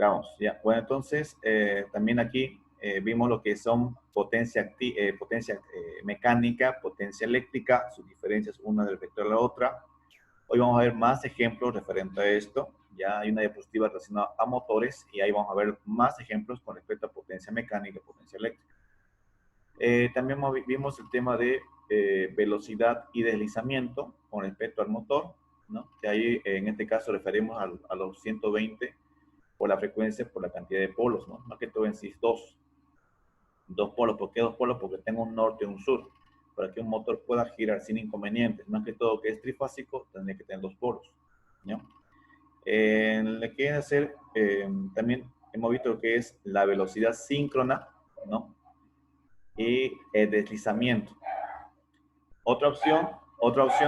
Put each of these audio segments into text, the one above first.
Grabamos, ya. Bueno, entonces, también aquí vimos lo que son potencia mecánica, potencia eléctrica, sus diferencias una respecto a la otra. Hoy vamos a ver más ejemplos referente a esto. Ya hay una diapositiva relacionada a motores y ahí vamos a ver más ejemplos con respecto a potencia mecánica y potencia eléctrica. También vimos el tema de velocidad y deslizamiento con respecto al motor, ¿no? Que ahí en este caso referimos a los 120 por la frecuencia, por la cantidad de polos, ¿no? Más que todo en sí, dos polos. ¿Por qué dos polos? Porque tengo un norte y un sur. Para que un motor pueda girar sin inconvenientes, más que todo que es trifásico, tendría que tener dos polos, ¿no? Le quieren hacer, también hemos visto lo que es la velocidad síncrona, ¿no? Y el deslizamiento. Otra opción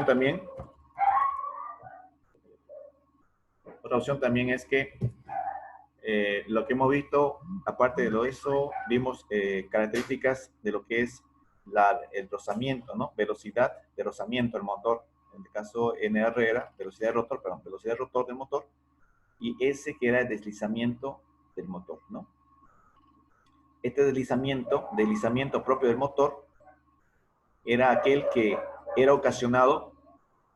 también es que lo que hemos visto, aparte de lo eso, vimos características de lo que es el rozamiento, ¿no? Velocidad de rozamiento del motor. En este caso, NR era velocidad de rotor, perdón, velocidad de rotor del motor, y S que era el deslizamiento del motor, ¿no? Este deslizamiento propio del motor, era aquel que era ocasionado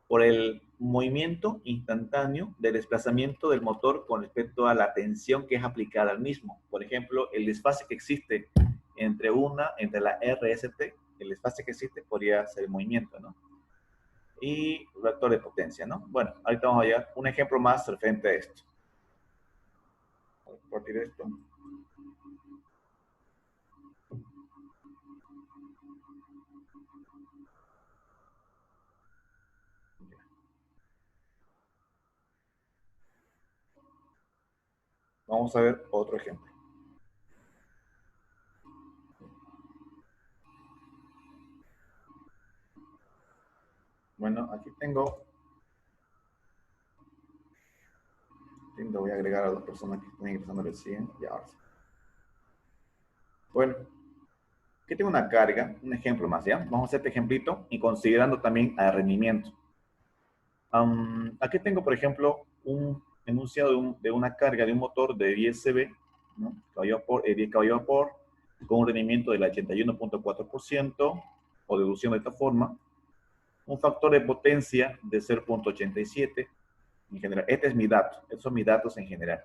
por el movimiento instantáneo del desplazamiento del motor con respecto a la tensión que es aplicada al mismo. Por ejemplo, el desfase que existe entre la RST, el desfase que existe podría ser el movimiento, ¿no? Y vector de potencia, ¿no? Bueno, ahorita vamos a ver un ejemplo más referente a esto. Voy a compartir esto. Vamos a ver otro ejemplo. Bueno, aquí voy a agregar a las personas que están ingresando recién. Ya, ahora sí. Bueno, aquí tengo una carga, un ejemplo más, ¿ya? Vamos a hacer este ejemplito y considerando también el rendimiento. Aquí tengo, por ejemplo, un enunciado de una carga de un motor de 10 CV, ¿no? 10 caballos vapor, con un rendimiento del 81.4%, o deducción de esta forma, un factor de potencia de 0.87 en general. Este es mi dato, estos son mis datos en general.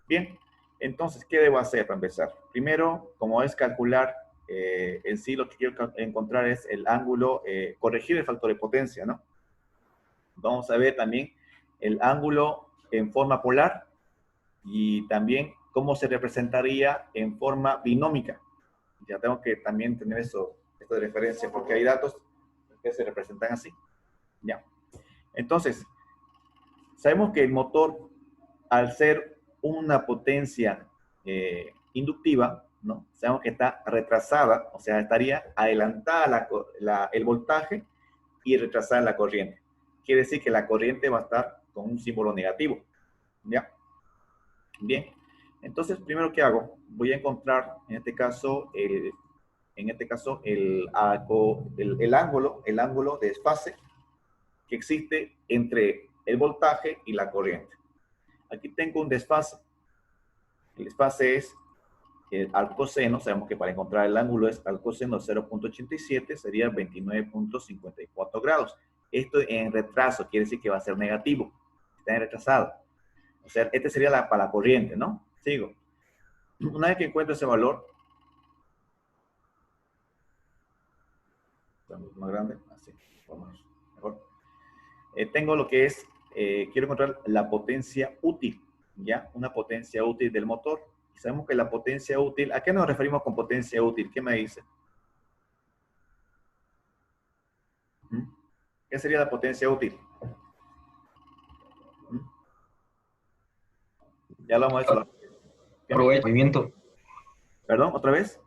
Bien, entonces, ¿qué debo hacer para empezar? Primero, como es calcular, en sí lo que quiero encontrar es el ángulo, corregir el factor de potencia, ¿no? Vamos a ver también el ángulo en forma polar y también cómo se representaría en forma binómica. Ya tengo que también tener esto de referencia porque hay datos que se representan así. Ya. Entonces, sabemos que el motor, al ser una potencia inductiva, ¿no? Sabemos que está retrasada, o sea, estaría adelantada el voltaje y retrasada la corriente. Quiere decir que la corriente va a estar con un símbolo negativo. ¿Ya? Bien. Entonces, primero que hago, voy a encontrar, en este caso, el ángulo de desfase que existe entre el voltaje y la corriente. Aquí tengo un desfase. El desfase es al coseno, sabemos que para encontrar el ángulo es al coseno 0.87, sería 29.54 grados. Esto en retraso quiere decir que va a ser negativo, está en retrasado. O sea, este sería para la corriente, ¿no? Sigo. Una vez que encuentro ese valor, más grande, así, vamos, mejor. Tengo lo que es, quiero encontrar la potencia útil, ¿ya? Una potencia útil del motor. Y sabemos que la potencia útil, ¿a qué nos referimos con potencia útil? ¿Qué me dice? ¿Qué sería la potencia útil? Ya lo hemos hecho. Aprovecha el movimiento. ¿Perdón? ¿Otra vez?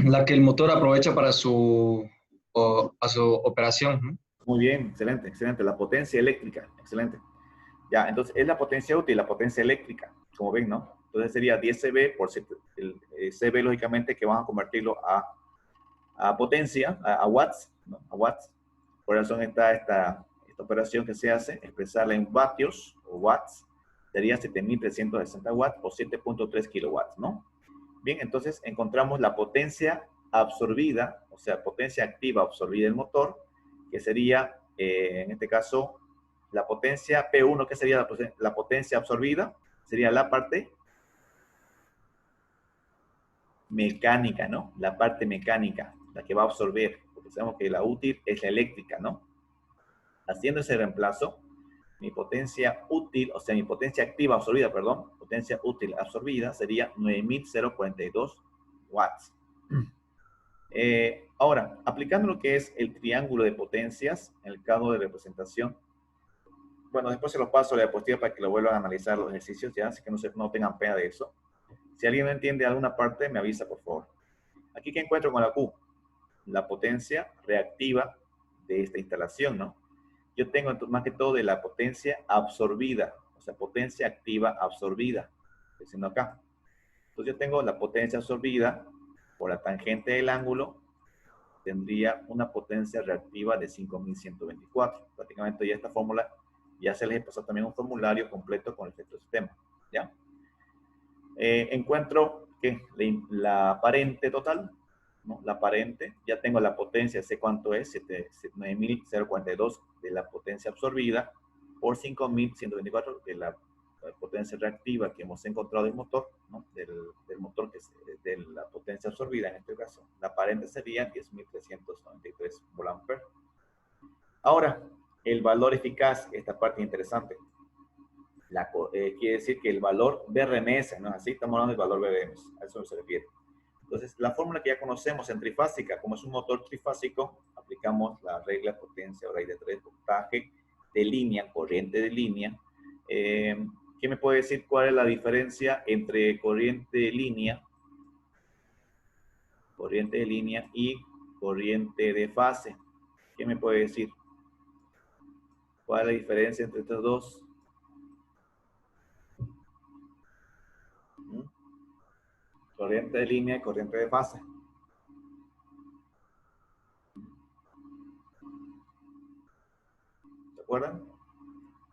La que el motor aprovecha para su operación. ¿No? Muy bien, excelente, excelente. La potencia eléctrica, excelente. Ya, entonces es la potencia útil, la potencia eléctrica, como ven, ¿no? Entonces sería 10 CV por el CV, lógicamente, que van a convertirlo a potencia, a watts, ¿no? A watts. Por eso está esta operación que se hace, expresarla en vatios o watts, sería 7.360 watts o 7.3 kilowatts, ¿no? Bien, entonces encontramos la potencia absorbida, o sea, potencia activa absorbida del motor, que sería, en este caso, la potencia P1, que sería la potencia absorbida, sería la parte mecánica, ¿no? La parte mecánica, la que va a absorber, porque sabemos que la útil es la eléctrica, ¿no? Haciendo ese reemplazo, mi potencia útil, o sea, mi potencia activa absorbida, perdón, potencia útil absorbida sería 9.042 watts. Ahora, aplicando lo que es el triángulo de potencias en el caso de representación, bueno, después se los paso a la diapositiva para que lo vuelvan a analizar los ejercicios, ya, así que no tengan pena de eso. Si alguien no entiende alguna parte, me avisa, por favor. Aquí que encuentro con la Q, la potencia reactiva de esta instalación, ¿no? Yo tengo más que todo de la potencia absorbida, o sea, potencia activa absorbida, diciendo acá. Entonces yo tengo la potencia absorbida por la tangente del ángulo, tendría una potencia reactiva de 5.124. Prácticamente ya esta fórmula, ya se les pasó también un formulario completo con el electrosistema, ¿ya? Encuentro que la aparente total, ¿no? La aparente, ya tengo la potencia, sé cuánto es, 9.042 de la potencia absorbida por 5.124 de la potencia reactiva que hemos encontrado del motor, ¿no? del motor que es de la potencia absorbida en este caso. La aparente sería 10.393 volt-ampere. Ahora, el valor eficaz, esta parte interesante. Quiere decir que el valor BRMS, ¿no es así? Estamos hablando del valor BRMS, a eso se refiere. Entonces, la fórmula que ya conocemos en trifásica, como es un motor trifásico, aplicamos la regla potencia raíz de 3, voltaje de línea, corriente de línea. ¿Qué me puede decir cuál es la diferencia entre corriente de línea y corriente de fase? ¿Qué me puede decir? ¿Cuál es la diferencia entre estos dos? Corriente de línea y corriente de fase. ¿Se acuerdan?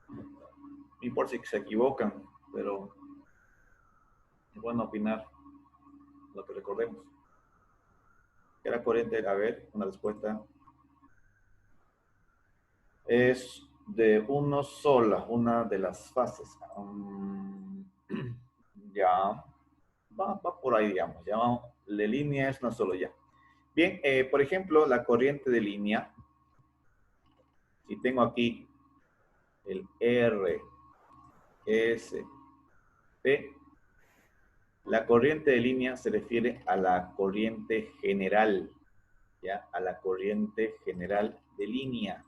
No importa si se equivocan, pero es bueno opinar lo que recordemos. ¿Qué era corriente? A ver, una respuesta. Es de una sola, una de las fases. Ya, va por ahí, digamos. Ya, la línea es una sola ya. Bien, por ejemplo, la corriente de línea. Si tengo aquí el R, S, P, la corriente de línea se refiere a la corriente general, ¿ya? A la corriente general de línea.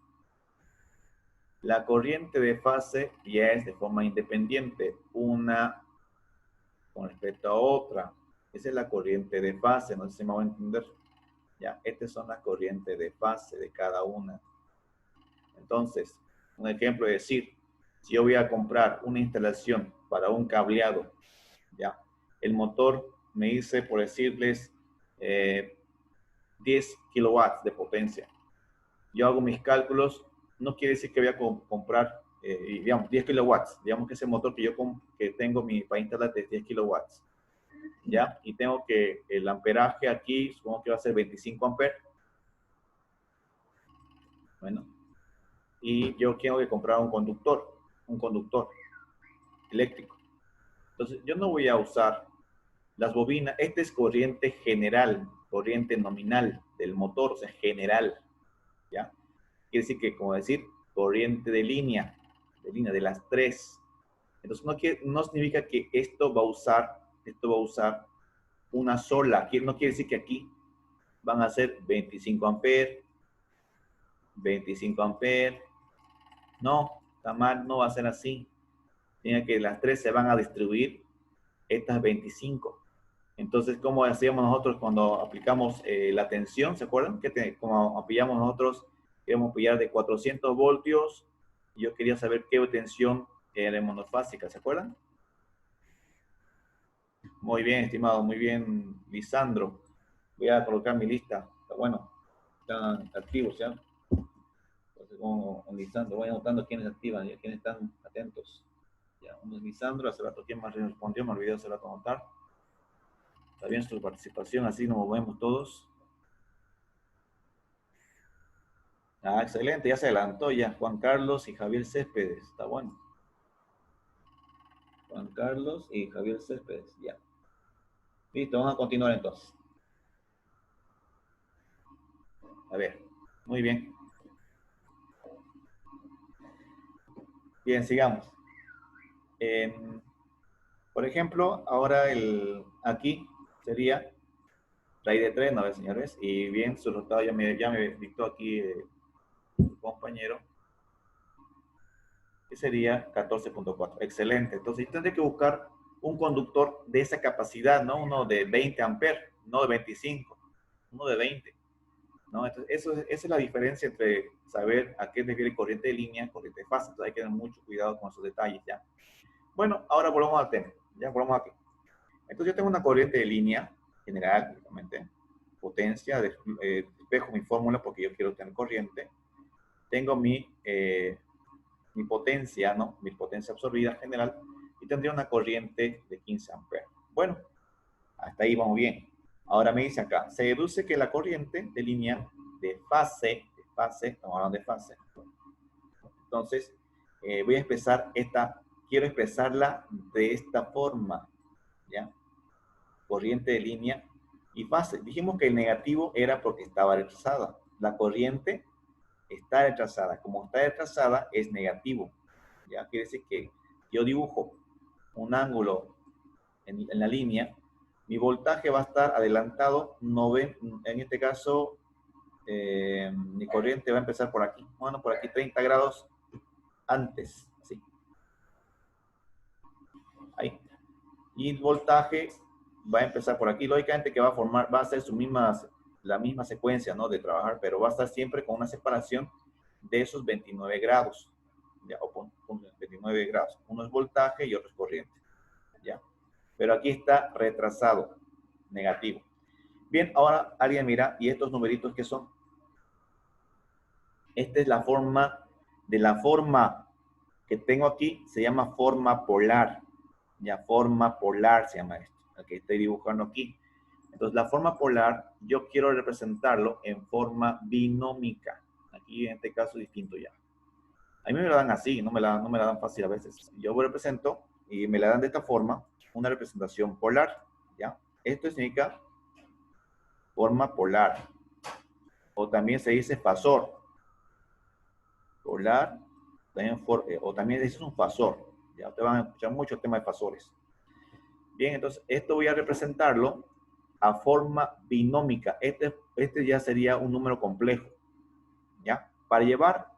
La corriente de fase ya es de forma independiente, una con respecto a otra. Esa es la corriente de fase, no sé si me voy a entender. Ya, estas son las corrientes de fase de cada una. Entonces, un ejemplo es decir, si yo voy a comprar una instalación para un cableado, ya, el motor me dice, por decirles, 10 kilowatts de potencia. Yo hago mis cálculos, no quiere decir que voy a comprar, digamos, 10 kilowatts. Digamos que ese motor que tengo para instalar es 10 kilowatts. ¿Ya? Y tengo que el amperaje aquí, supongo que va a ser 25 amperes. Bueno, y yo tengo que comprar un conductor eléctrico. Entonces, yo no voy a usar las bobinas. Esta es corriente general, corriente nominal del motor, o sea, general. ¿Ya? Quiere decir que, como decir, corriente de línea de las tres. Entonces, no significa que esto va a usar una sola. No quiere decir que aquí van a ser 25 amperes, 25 amperes. No, está mal, no va a ser así. Tiene que las tres se van a distribuir estas 25. Entonces, ¿cómo hacíamos nosotros cuando aplicamos la tensión? ¿Se acuerdan? Como apoyamos nosotros, queremos apoyar de 400 voltios. Y yo quería saber qué tensión era monofásica, ¿se acuerdan? Muy bien, estimado, muy bien, Lisandro. Voy a colocar mi lista. Está bueno, están activos, ¿ya? Entonces, con Lisandro, voy anotando quiénes activan y quiénes están atentos. Ya, uno es Lisandro, hace rato quién más respondió, me olvidé hace rato anotar. Está bien su participación, así nos movemos todos. Ah, excelente, ya se adelantó ya. Juan Carlos y Javier Céspedes, está bueno. Juan Carlos y Javier Céspedes, ya. Listo, vamos a continuar entonces. A ver, muy bien. Bien, sigamos. Por ejemplo, ahora aquí sería raíz de 3, ¿no? Señores, y bien, su resultado ya me dictó aquí el compañero, que sería 14.4. Excelente. Entonces, tendré que buscar un conductor de esa capacidad, ¿no? Uno de 20 amperes, no de 25, uno de 20. ¿No? Entonces, esa es la diferencia entre saber a qué refiere corriente de línea, corriente de fase. Entonces, hay que tener mucho cuidado con esos detalles, ¿ya? Bueno, ahora volvamos al tema. Ya volvamos aquí. Entonces, yo tengo una corriente de línea general, obviamente, potencia, despejo mi fórmula porque yo quiero tener corriente. Tengo mi potencia, ¿no? Mi potencia absorbida general, y tendría una corriente de 15 amperes. Bueno, hasta ahí vamos bien. Ahora me dice acá, se deduce que la corriente de línea de fase, estamos hablando de fase. Entonces, voy a expresar quiero expresarla de esta forma, ¿ya? Corriente de línea y fase. Dijimos que el negativo era porque estaba retrasada. La corriente está retrasada. Como está retrasada, es negativo. ¿Ya? Quiere decir que yo dibujo un ángulo en la línea, mi voltaje va a estar adelantado, en este caso, mi corriente va a empezar por aquí. Bueno, por aquí 30 grados antes. ¿Sí? Ahí. Y el voltaje va a empezar por aquí. Lógicamente que va a ser la misma secuencia, ¿no? De trabajar, pero va a estar siempre con una separación de esos 29 grados. ¿Ya? O 29 grados. Uno es voltaje y otro es corriente. ¿Ya? Pero aquí está retrasado, negativo. Bien, ahora alguien mira, ¿y estos numeritos qué son? Esta es la forma que tengo aquí, se llama forma polar. Ya, forma polar se llama esto, el que estoy dibujando aquí. Entonces, la forma polar, yo quiero representarlo en forma binómica. Aquí, en este caso, distinto ya. A mí me la dan así, no me la dan fácil a veces. Yo represento y me la dan de esta forma, una representación polar, ¿ya? Esto significa forma polar. O también se dice fasor. Polar, o también es un fasor. Ya te van a escuchar mucho el tema de fasores. Bien, entonces esto voy a representarlo a forma binómica. Este ya sería un número complejo. ¿Ya? Para llevar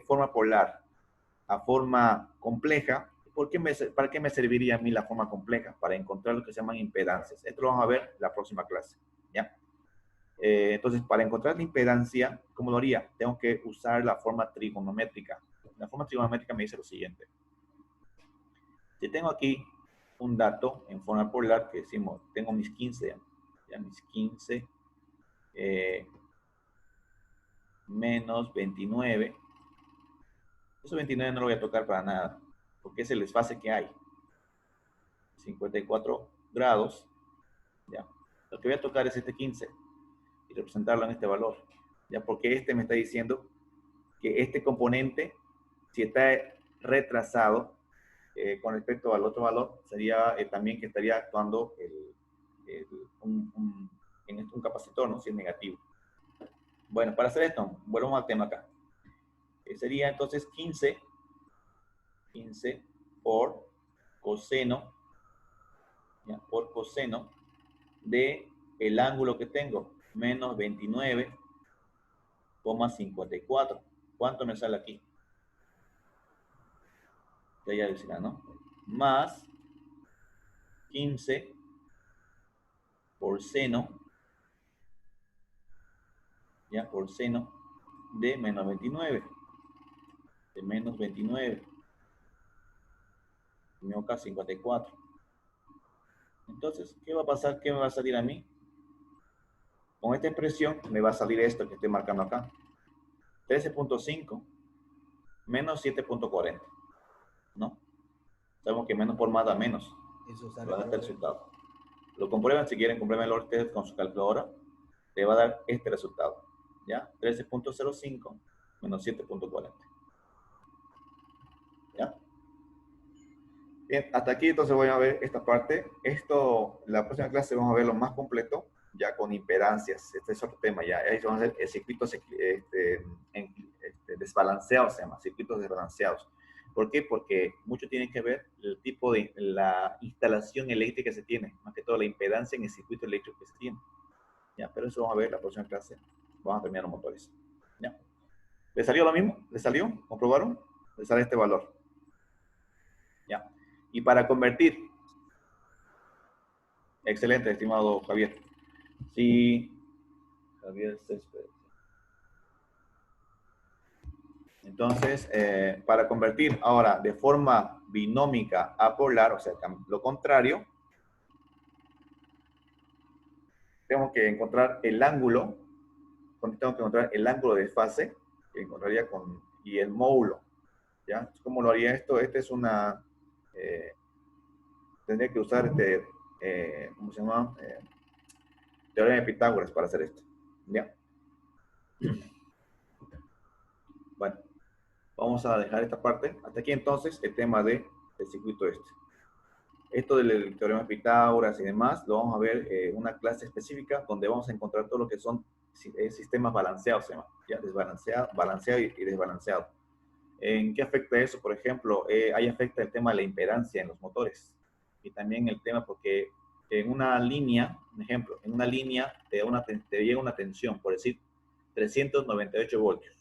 forma polar a forma compleja, ¿para qué me serviría a mí la forma compleja? Para encontrar lo que se llaman impedancias. Esto lo vamos a ver en la próxima clase. ¿Ya? Entonces, para encontrar la impedancia, ¿cómo lo haría? Tengo que usar la forma trigonométrica. La forma trigonométrica me dice lo siguiente. Si tengo aquí un dato en forma polar que decimos, tengo mis 15, ya mis 15 menos 29. Esos 29 no lo voy a tocar para nada, porque es el desfase que hay. 54 grados, ya. Lo que voy a tocar es este 15 y representarlo en este valor, ya, porque este me está diciendo que este componente, si está retrasado con respecto al otro valor, sería también que estaría actuando un capacitor, ¿no? Si es negativo. Bueno, para hacer esto, volvemos al tema acá. Sería entonces 15 por coseno, ¿ya? Por coseno de el ángulo que tengo, menos 29,54. ¿Cuánto me sale aquí? Ya decirá, ¿no? Más 15 por seno, ya, por seno de menos 29. De menos 29. Me toca 54. Entonces, ¿qué va a pasar? ¿Qué me va a salir a mí? Con esta expresión me va a salir esto que estoy marcando acá. 13.5 menos 7.40, ¿no? Sabemos que menos por más da menos. Eso Le va a dar sale. este resultado. Lo comprueban si quieren, comprueben el Ortez con su calculadora. Le va a dar este resultado. ¿Ya? 13.05 menos 7.40. ¿Ya? Bien, hasta aquí entonces voy a ver esta parte. Esto, la próxima clase vamos a ver lo más completo, ya con impedancias. Este es otro tema ya. Ahí vamos a ver circuitos desbalanceados, se llama, circuitos desbalanceados. ¿Por qué? Porque mucho tiene que ver el tipo de la instalación eléctrica que se tiene, más que todo la impedancia en el circuito eléctrico que se tiene. ¿Ya? Pero eso vamos a ver la próxima clase. Vamos a terminar los motores. ¿Ya? ¿Le salió lo mismo? ¿Le salió? ¿Comprobaron? Le sale este valor. ¿Ya? Y para convertir, excelente, estimado Javier. Si Javier Céspedes. Entonces, para convertir ahora de forma binómica a polar, o sea, lo contrario, tengo que encontrar el ángulo, tengo que encontrar el ángulo de fase, que encontraría con, y el módulo. ¿Ya? ¿Cómo lo haría esto? Este es una, tendría que usar ¿cómo se llama? Teorema de Pitágoras para hacer esto. ¿Ya? Bueno, vamos a dejar esta parte. Hasta aquí entonces el tema del circuito este. Esto del teorema de Pitágoras y demás, lo vamos a ver en una clase específica donde vamos a encontrar todo lo que son sistemas balanceados, se llama, ¿ya? Desbalanceado, balanceado y desbalanceado. ¿En qué afecta eso? Por ejemplo, ahí afecta el tema de la impedancia en los motores. Y también el tema porque en una línea, un ejemplo, en una línea te llega una tensión, por decir, 398 voltios.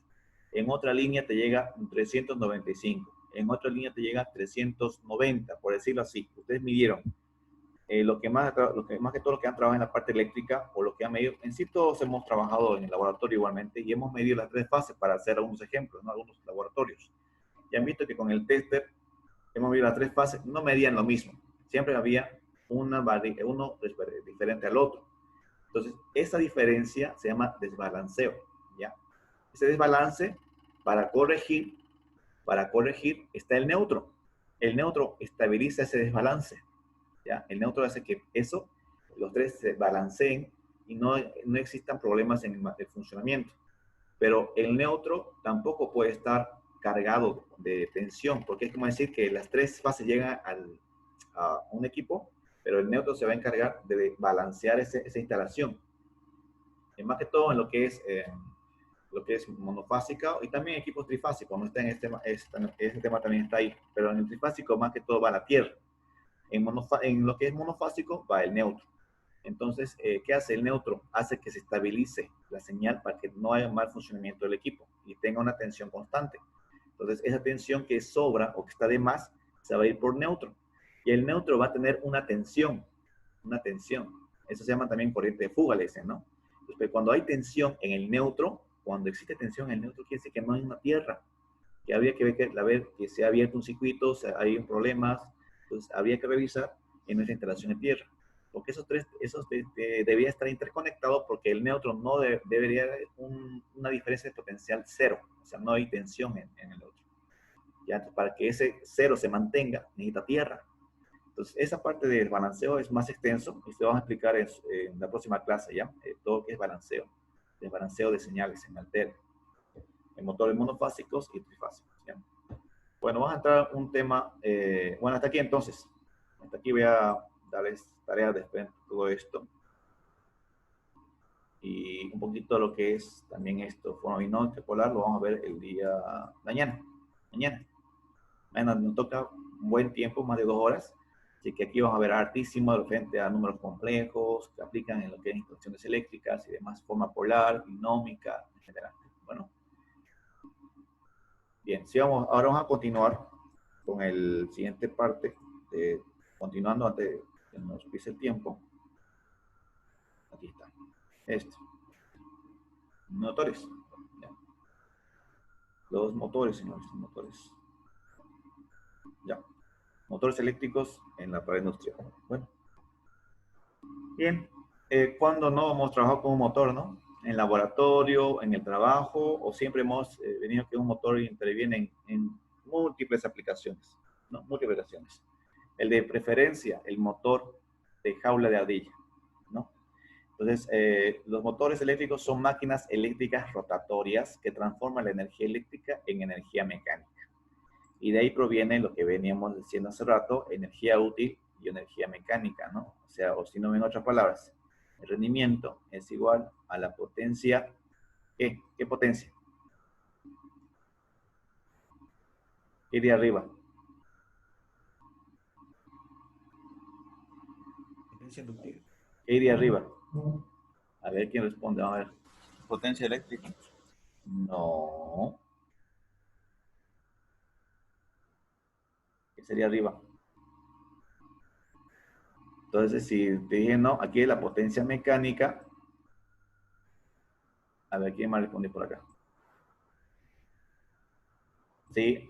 En otra línea te llega 395. En otra línea te llega 390, por decirlo así. Ustedes midieron lo que más que todo lo que han trabajado en la parte eléctrica o lo que han medido. En sí todos hemos trabajado en el laboratorio igualmente y hemos medido las 3 fases para hacer algunos ejemplos, ¿no? Algunos laboratorios. Y han visto que con el tester hemos medido las 3 fases, no medían lo mismo. Siempre había uno diferente al otro. Entonces, esa diferencia se llama desbalanceo, ¿ya? Ese desbalance, para corregir está el neutro. El neutro estabiliza ese desbalance, ¿ya? El neutro hace que los tres se balanceen y no existan problemas en el funcionamiento. Pero el neutro tampoco puede estar cargado de tensión, porque es como decir que las 3 fases llegan a un equipo, pero el neutro se va a encargar de balancear esa instalación. Y más que todo en lo que es monofásica y también equipos trifásicos. No está en este tema también está ahí, pero en el trifásico más que todo va la tierra. En lo que es monofásico va el neutro. Entonces, ¿qué hace el neutro? Hace que se estabilice la señal para que no haya mal funcionamiento del equipo y tenga una tensión constante. Entonces, esa tensión que sobra o que está de más se va a ir por neutro. Y el neutro va a tener una tensión. Eso se llama también corriente de fuga, le dicen, ¿no? Entonces, cuando hay tensión en el neutro, cuando existe tensión en el neutro, quiere decir que no hay una tierra. Que habría que ver que se ha abierto un circuito, hay problemas. Entonces, habría que revisar en nuestra instalación de tierra. Porque esos debía estar interconectados porque el neutro no debería haber una diferencia de potencial cero. O sea, no hay tensión en el otro. ¿Ya? Para que ese cero se mantenga, necesita tierra. Entonces, esa parte del balanceo es más extenso y se vamos a explicar en la próxima clase, ¿ya? Todo lo que es balanceo. El balanceo de señales en Alter. En motores monofásicos y trifásicos, ¿ya? Bueno, vamos a entrar a un tema, bueno, hasta aquí entonces. Hasta aquí voy a darles tareas después de todo esto. Y un poquito de lo que es también esto, forma binómica polar, lo vamos a ver el día mañana. Mañana nos toca un buen tiempo, más de 2 horas. Así que aquí vamos a ver hartísimo frente a números complejos que aplican en lo que es instalaciones eléctricas y demás, forma polar, binómica, etc. Bueno. Bien, sí, ahora vamos a continuar con el siguiente parte, continuando antes de que nos pise el tiempo. Aquí está. Motores. Ya. Los motores, señores, motores. Ya. Motores eléctricos en la pared industrial. Bueno. Bien. ¿Cuándo no hemos trabajado con un motor, no? En laboratorio, en el trabajo, o siempre hemos venido que un motor interviene en múltiples aplicaciones. ¿no? Multiplicaciones. El de preferencia, el motor de jaula de ardilla, ¿no? Entonces, los motores eléctricos son máquinas eléctricas rotatorias que transforman la energía eléctrica en energía mecánica. Y de ahí proviene lo que veníamos diciendo hace rato, energía útil y energía mecánica, ¿no? O sea, o si no, en otras palabras, el rendimiento es igual a la potencia. ¿Qué? ¿Qué potencia? ¿Qué iría arriba? Potencia inductiva. ¿Qué iría arriba? A ver quién responde. Vamos a ver. Potencia eléctrica. No. ¿Qué sería arriba? Entonces, si te dije no, aquí es la potencia mecánica. A ver quién más responde por acá. Sí,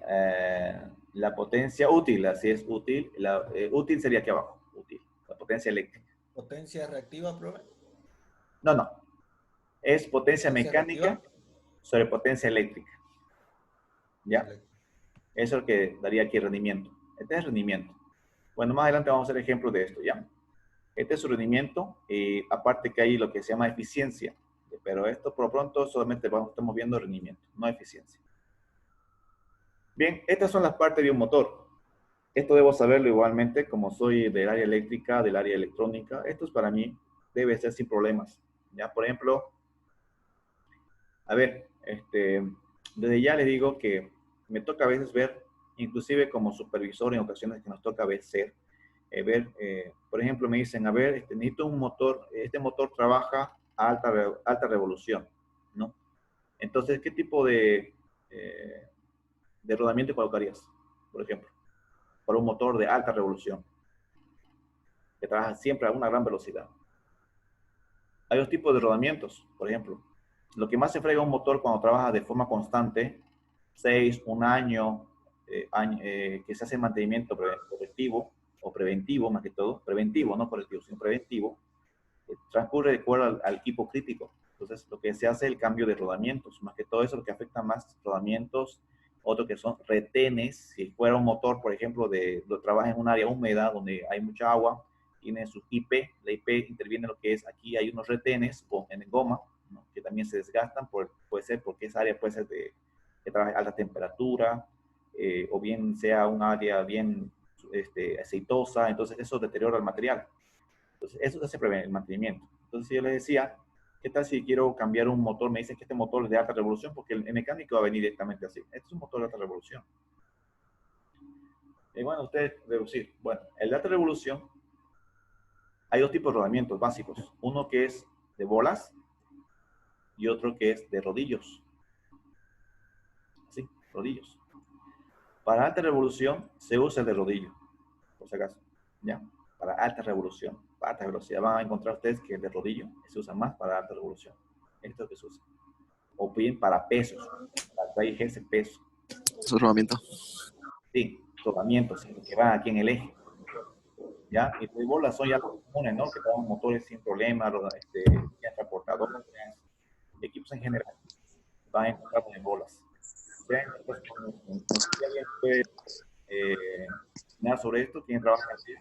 la potencia útil, así es útil. Útil sería aquí abajo, útil, la potencia eléctrica. Potencia reactiva, profe. No, no. Es potencia mecánica reactiva sobre potencia eléctrica. ¿Ya? Eléctrica. Eso es lo que daría aquí rendimiento. Este es rendimiento. Bueno, más adelante vamos a hacer ejemplos de esto, ¿ya? Este es su rendimiento, y aparte que hay lo que se llama eficiencia. Pero esto por lo pronto solamente estamos viendo rendimiento, no eficiencia. Bien, estas son las partes de un motor. Esto debo saberlo igualmente, como soy del área eléctrica, del área electrónica. Esto es para mí, debe ser sin problemas. Ya, por ejemplo, a ver, desde ya les digo que me toca a veces ver, inclusive como supervisor en ocasiones que nos toca ver, por ejemplo, me dicen, a ver, necesito un motor, este motor trabaja a alta revolución, ¿no? Entonces, ¿qué tipo de rodamiento colocarías, por ejemplo, para un motor de alta revolución, que trabaja siempre a una gran velocidad? Hay dos tipos de rodamientos, por ejemplo. Lo que más se frega un motor cuando trabaja de forma constante, 1 año, que se hace mantenimiento correctivo o preventivo, más que todo, preventivo, no correctivo, sino preventivo, transcurre de acuerdo al equipo crítico. Entonces, lo que se hace es el cambio de rodamientos, más que todo eso, lo que afecta más rodamientos, otro que son retenes. Si fuera un motor, por ejemplo, lo trabaja en un área húmeda donde hay mucha agua, tiene su IP, la IP interviene en lo que es, aquí hay unos retenes en goma, ¿no? Que también se desgastan, puede ser porque esa área puede ser que trabaja a alta temperatura, o bien sea un área bien aceitosa, entonces eso deteriora el material. Entonces eso se prevé el mantenimiento. Entonces yo les decía, ¿qué tal si quiero cambiar un motor? Me dicen que este motor es de alta revolución, porque el mecánico va a venir directamente así. Este es un motor de alta revolución. Y bueno, ustedes reducir. Bueno, el de alta revolución, hay dos tipos de rodamientos básicos. Uno que es de bolas y otro que es de rodillos. Así, rodillos. Para alta revolución se usa el de rodillo, por si acaso. ¿Ya? Para alta revolución, para alta velocidad. Van a encontrar ustedes que el de rodillo se usa más para alta revolución. Esto es lo que se usa. O bien para pesos, para ejerce peso. Su rodamiento. Sí, rodamientos que van aquí en el eje. ¿Ya? Y las bolas son ya los comunes, ¿no? Que traen motores sin problema, ya transportadores, equipos en general. Van a encontrar en bolas. ¿Ya? Entonces, si alguien puede nada sobre esto, quien trabaja así,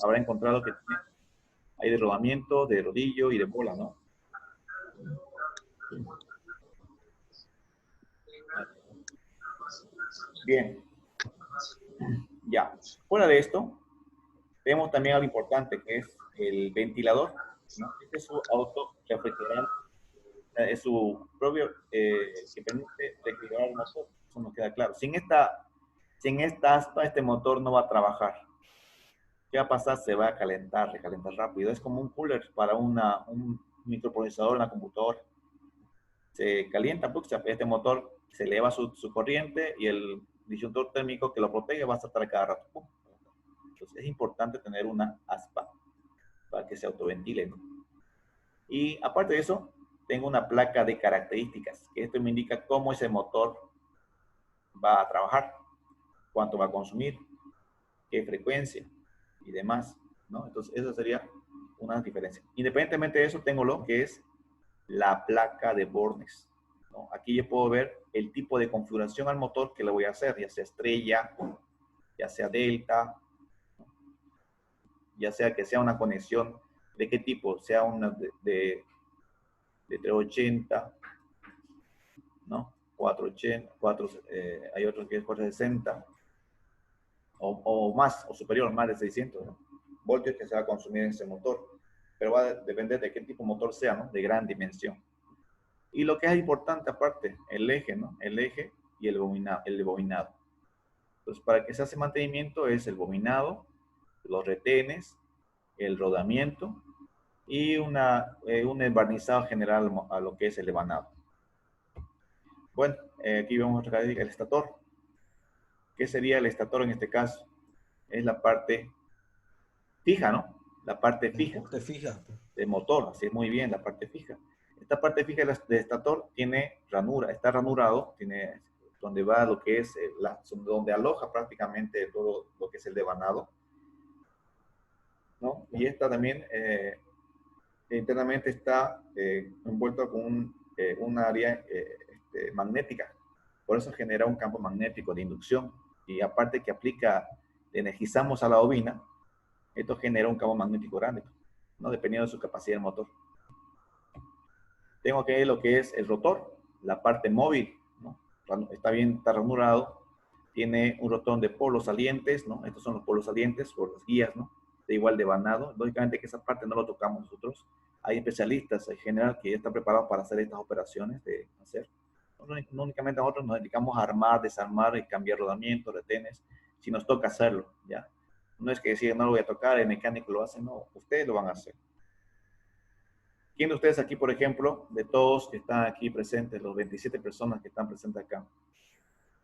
habrá encontrado que hay de rodamiento, de rodillo y de bola, ¿no? Bien. Ya. Fuera de esto, tenemos también algo importante que es el ventilador, ¿no? Este es su autorrefrigerante, es su propio, que permite refrigerar el motor. Eso nos queda claro. Sin esta aspa, este motor no va a trabajar. ¿Qué va a pasar? Se va a recalentar rápido. Es como un cooler para un microprocesador en la computadora. Se calienta, porque este motor se eleva su corriente y el disyuntor térmico que lo protege va a saltar a cada rato. Entonces es importante tener una aspa para que se autoventile, ¿no? Y aparte de eso, tengo una placa de características, que esto me indica cómo ese motor va a trabajar, cuánto va a consumir, qué frecuencia y demás, ¿no? Entonces esa sería una diferencia. Independientemente de eso, tengo lo que es la placa de bornes, ¿no? Aquí yo puedo ver el tipo de configuración al motor que le voy a hacer, ya sea estrella, ya sea delta, ya sea que sea una conexión de qué tipo, sea una de 380, ¿no? 480, hay otros que es 460, o más, o superior, más de 600, ¿no? Voltios que se va a consumir en ese motor. Pero va a depender de qué tipo de motor sea, ¿no? De gran dimensión. Y lo que es importante aparte, el eje, ¿no? El eje y el bobinado. Entonces, para que se hace mantenimiento es el bobinado, los retenes, el rodamiento y un barnizado general a lo que es el ebanado. Bueno, aquí vemos otra característica, el estator. ¿Qué sería el estator en este caso? Es la parte fija, ¿no? La parte fija Te fijas. del motor, así es muy bien, la parte fija. Esta parte fija del estator tiene ranura, está ranurado, tiene donde va lo que es, donde aloja prácticamente todo lo que es el devanado, ¿no? Y esta también internamente está envuelto con un área magnética. Por eso genera un campo magnético de inducción. Y aparte que energizamos a la bobina, esto genera un campo magnético grande, ¿no? Dependiendo de su capacidad del motor. Tengo que ver lo que es el rotor, la parte móvil, ¿no? Está ranurado, tiene un rotor de polos salientes, ¿no? Estos son los polos salientes por las guías, ¿no? De igual devanado. Lógicamente que esa parte no lo tocamos nosotros. Hay especialistas en general que ya están preparados para hacer estas operaciones de hacer. No únicamente nosotros nos dedicamos a armar, desarmar y cambiar rodamientos, retenes, si nos toca hacerlo, ¿ya? No es que decir, no lo voy a tocar, el mecánico lo hace, no, ustedes lo van a hacer. ¿Quién de ustedes aquí, por ejemplo, de todos que están aquí presentes, los 27 personas que están presentes acá,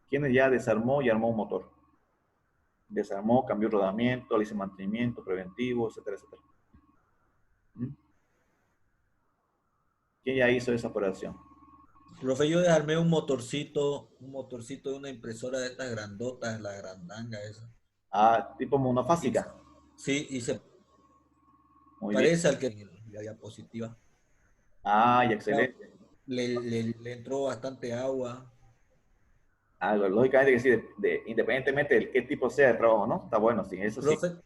quién ya desarmó y armó un motor? Desarmó, cambió rodamiento, le hizo mantenimiento preventivo, etcétera, etcétera. ¿Quién ya hizo esa operación? Profe, yo desarmé un motorcito de una impresora de estas grandotas, la grandanga esa. Ah, tipo Y, monofásica. sí, y se Muy bien. parece al que la diapositiva. Ah, y Ya, excelente. le entró bastante agua. Ah, lógicamente que sí, independientemente de qué tipo sea de trabajo, ¿no? Está bueno, sí, eso sí. Profe,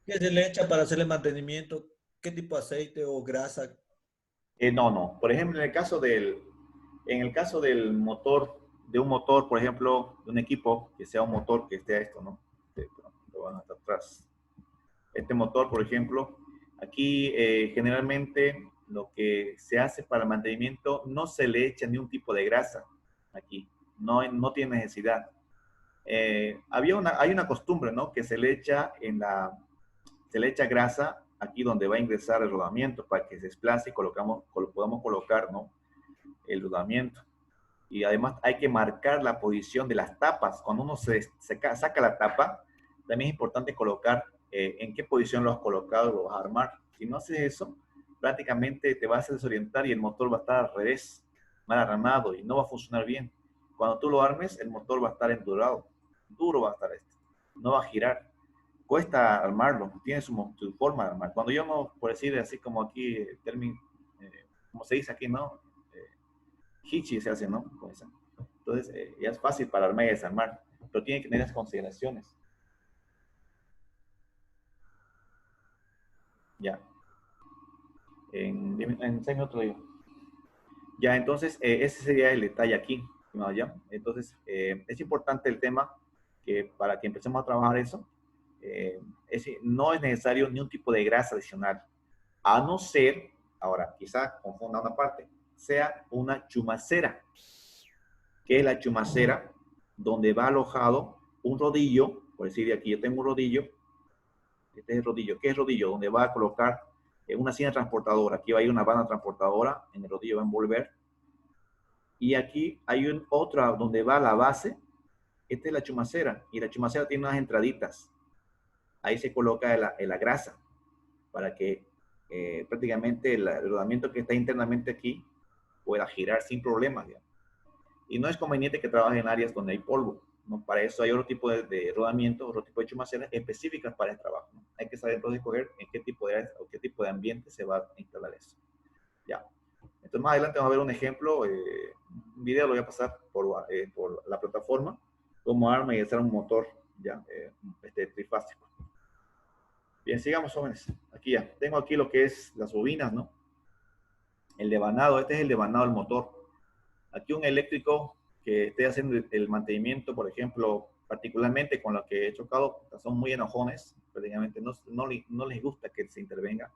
¿qué se le echa para hacerle mantenimiento? ¿Qué tipo de aceite o grasa? No, no. Por ejemplo, en el caso del motor, de un motor, por ejemplo, de un equipo, que sea un motor que esté a esto, ¿no? Lo van hasta atrás. Este motor, por ejemplo, aquí generalmente lo que se hace para el mantenimiento no se le echa ni un tipo de grasa aquí, no tiene necesidad. Hay una costumbre, ¿no? Que se le echa grasa aquí donde va a ingresar el rodamiento para que se desplace y podamos colocar, ¿no? El rodamiento. Y además hay que marcar la posición de las tapas. Cuando uno saca la tapa, también es importante colocar en qué posición lo has colocado, lo vas a armar. Si no haces eso, prácticamente te vas a desorientar y el motor va a estar al revés, mal armado y no va a funcionar bien. Cuando tú lo armes, el motor va a estar endurado, duro va a estar no va a girar. Cuesta armarlo, tiene su forma de armar. Cuando yo no, por decir así como aquí, como se dice aquí, ¿no? Hichi se hace, ¿no? Entonces, ya es fácil para armar y desarmar, pero tiene que tener las consideraciones. Ya. Enseño otro día. Ya, entonces, ese sería el detalle aquí. ¿Ya? Entonces, es importante el tema que para que empecemos a trabajar eso, no es necesario ni un tipo de grasa adicional, a no ser, ahora, quizá confunda una parte, sea una chumacera. ¿Qué es la chumacera? Donde va alojado un rodillo, por decir aquí yo tengo un rodillo, este es el rodillo. ¿Qué es el rodillo? Donde va a colocar una cinta transportadora. Aquí va a ir una banda transportadora, en el rodillo va a envolver. Y aquí hay otra donde va la base. Esta es la chumacera. Y la chumacera tiene unas entraditas. Ahí se coloca la grasa para que prácticamente el rodamiento que está internamente aquí pueda girar sin problemas. ¿Ya? Y no es conveniente que trabaje en áreas donde hay polvo, ¿no? Para eso hay otro tipo de rodamiento, otro tipo de chumaceras específicas para el trabajo, ¿no? Hay que saber entonces escoger en qué tipo de áreas o qué tipo de ambiente se va a instalar eso. Ya. Entonces más adelante vamos a ver un ejemplo, un video lo voy a pasar por la plataforma, cómo arma y hacer un motor ya, trifásico. Bien, sigamos, jóvenes. Aquí ya, tengo aquí lo que es las bobinas, ¿no? El devanado, este es el devanado del motor. Aquí un eléctrico que esté haciendo el mantenimiento, por ejemplo, particularmente con los que he chocado, son muy enojones, prácticamente no les gusta que se intervenga.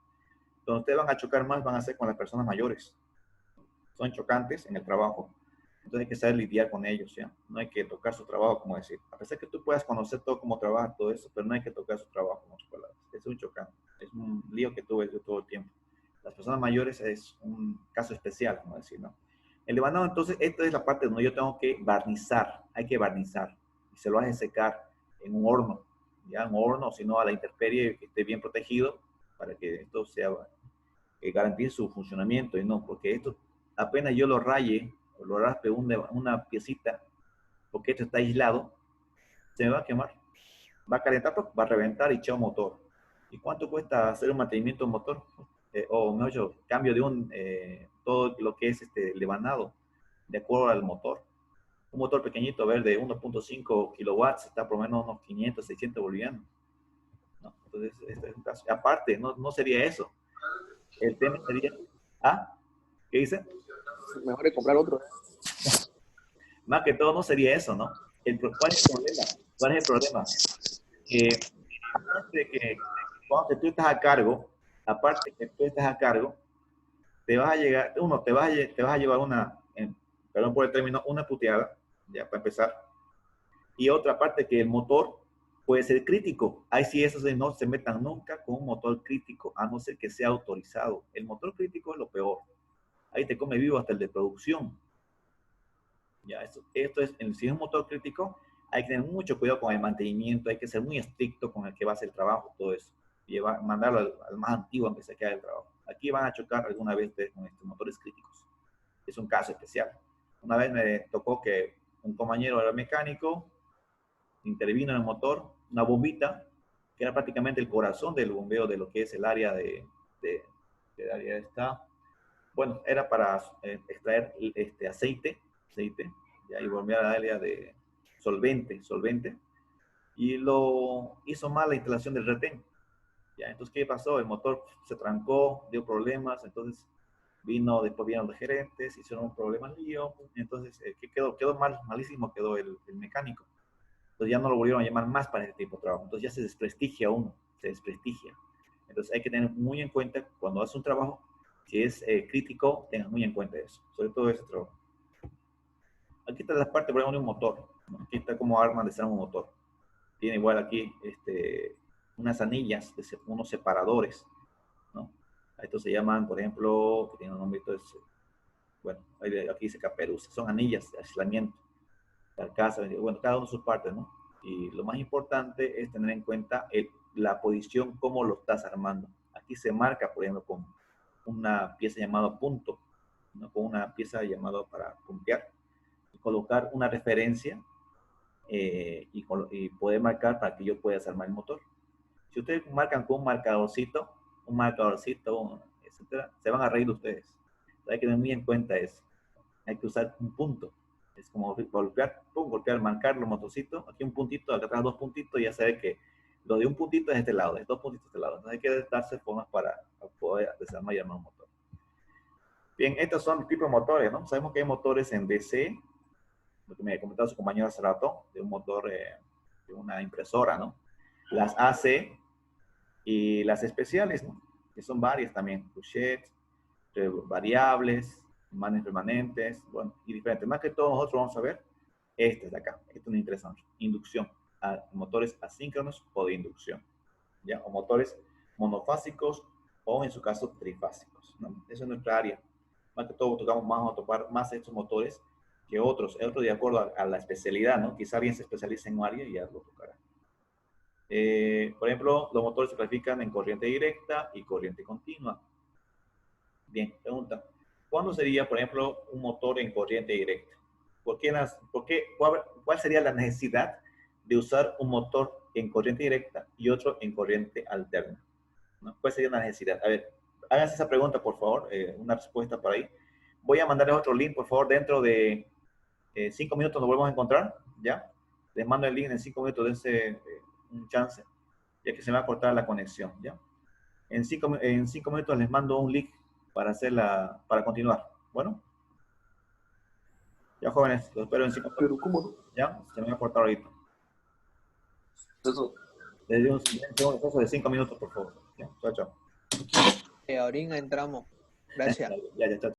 Donde ustedes van a chocar más van a ser con las personas mayores. Son chocantes en el trabajo. Entonces hay que saber lidiar con ellos, ¿ya? No hay que tocar su trabajo, como decir. A pesar que tú puedas conocer todo cómo trabaja todo eso, pero no hay que tocar su trabajo, con otras palabras. Es un chocante. Es un lío que tuve yo todo el tiempo. Las personas mayores es un caso especial, como decir, ¿no? El devanado, entonces, esta es la parte donde yo tengo que barnizar. Hay que barnizar. Y se lo hace secar en un horno, ¿ya? Un horno, si no a la intemperie, que esté bien protegido, para que esto sea, que garantice su funcionamiento. Y no, porque esto, apenas yo lo raye, o lo raspe una piecita, porque esto está aislado, se me va a quemar. Va a calentar, va a reventar y echar un motor. ¿Y cuánto cuesta hacer un mantenimiento de motor? O mejor dicho, cambio de todo lo que es el devanado, de acuerdo al motor. Un motor pequeñito, ver, de 1.5 kilowatts, está por lo menos unos 500, 600 bolivianos. ¿No? Entonces, este es un caso. Aparte, no sería eso. El tema sería, ¿ah? ¿Qué dice? Mejor es comprar otro. Más que todo no sería eso, ¿no? ¿Cuál es el problema? ¿Cuál es el problema? Que cuando tú estás a cargo, aparte que tú estás a cargo, te vas a llegar, te vas a llevar perdón por el término, una puteada, ya para empezar. Y otra parte que el motor puede ser crítico. Ahí sí, eso no se metan nunca con un motor crítico, a no ser que sea autorizado. El motor crítico es lo peor. Ahí te come vivo hasta el de producción. Ya, esto es, si es un motor crítico, hay que tener mucho cuidado con el mantenimiento, hay que ser muy estricto con el que va a hacer el trabajo, todo eso. Mandarlo al más antiguo en que se quede el trabajo. Aquí van a chocar alguna vez con estos motores críticos. Es un caso especial. Una vez me tocó que un compañero era mecánico, intervino en el motor, una bombita, que era prácticamente el corazón del bombeo de lo que es el área del área esta. Bueno, era para extraer aceite, ya, y volver al área de solvente, y lo hizo mal la instalación del retén. Ya, entonces, ¿qué pasó? El motor se trancó, dio problemas, entonces después vieron los gerentes, hicieron un problema lío, entonces, ¿qué quedó? Malísimo quedó el mecánico. Entonces ya no lo volvieron a llamar más para ese tipo de trabajo. Entonces ya se desprestigia uno, se desprestigia. Entonces hay que tener muy en cuenta cuando haces un trabajo, si es crítico, tengas muy en cuenta eso, sobre todo ese trabajo. Aquí está la parte, por ejemplo, de un motor. Aquí está como arma de ser un motor. Tiene igual aquí unas anillas, unos separadores, ¿no? Estos se llaman, por ejemplo, que tienen un nombre, bueno, aquí dice caperuza, son anillas de aislamiento, carcasa, bueno, cada uno sus partes, ¿no? Y lo más importante es tener en cuenta la posición, cómo lo estás armando. Aquí se marca, por ejemplo, con una pieza llamada punto, ¿no? Con una pieza llamada para puntear, y colocar una referencia y poder marcar para que yo pueda desarmar el motor. Si ustedes marcan con un marcadorcito, etcétera, se van a reír ustedes. Hay que tener muy en cuenta eso. Hay que usar un punto. Es como golpear, marcar los motorcitos. Aquí un puntito, acá atrás dos puntitos, y ya sabe que lo de un puntito es de este lado, de dos puntitos de este lado. Entonces hay que darse formas para poder desarmar y armar un motor. Bien, estos son tipos de motores, ¿no? Sabemos que hay motores en DC, lo que me comentaba su compañero hace rato, de un motor de una impresora, ¿no? Las AC y las especiales, ¿no? Que son varias también, couchettes, variables, imanes permanentes, bueno, y diferentes. Más que todo nosotros vamos a ver este de acá, este es interesante, inducción, motores asíncronos o de inducción, ¿ya? O motores monofásicos o en su caso trifásicos, ¿no? Esa es nuestra área. Más que todo vamos a topar más estos motores que otros de acuerdo a la especialidad, ¿no? Quizá alguien se especializa en un área y ya lo tocará. Por ejemplo, los motores se clasifican en corriente directa y corriente continua. Bien, pregunta. ¿Cuándo sería, por ejemplo, un motor en corriente directa? ¿Cuál sería la necesidad de usar un motor en corriente directa y otro en corriente alterna? ¿No? ¿Cuál sería la necesidad? A ver, háganse esa pregunta, por favor, una respuesta por ahí. Voy a mandarles otro link, por favor, dentro de 5 minutos nos volvemos a encontrar, ¿ya? Les mando el link en 5 minutos, dense un chance, ya que se me va a cortar la conexión, ¿ya? En 5 minutos les mando un link para para continuar. Bueno. Ya, jóvenes, los espero en 5 minutos. Pero ¿cómo no? Ya, se me va a cortar ahorita. Eso. Les doy un espacio de 5 minutos, por favor. Ya, chao, chao. Ahorita entramos. Gracias. Ya, chao.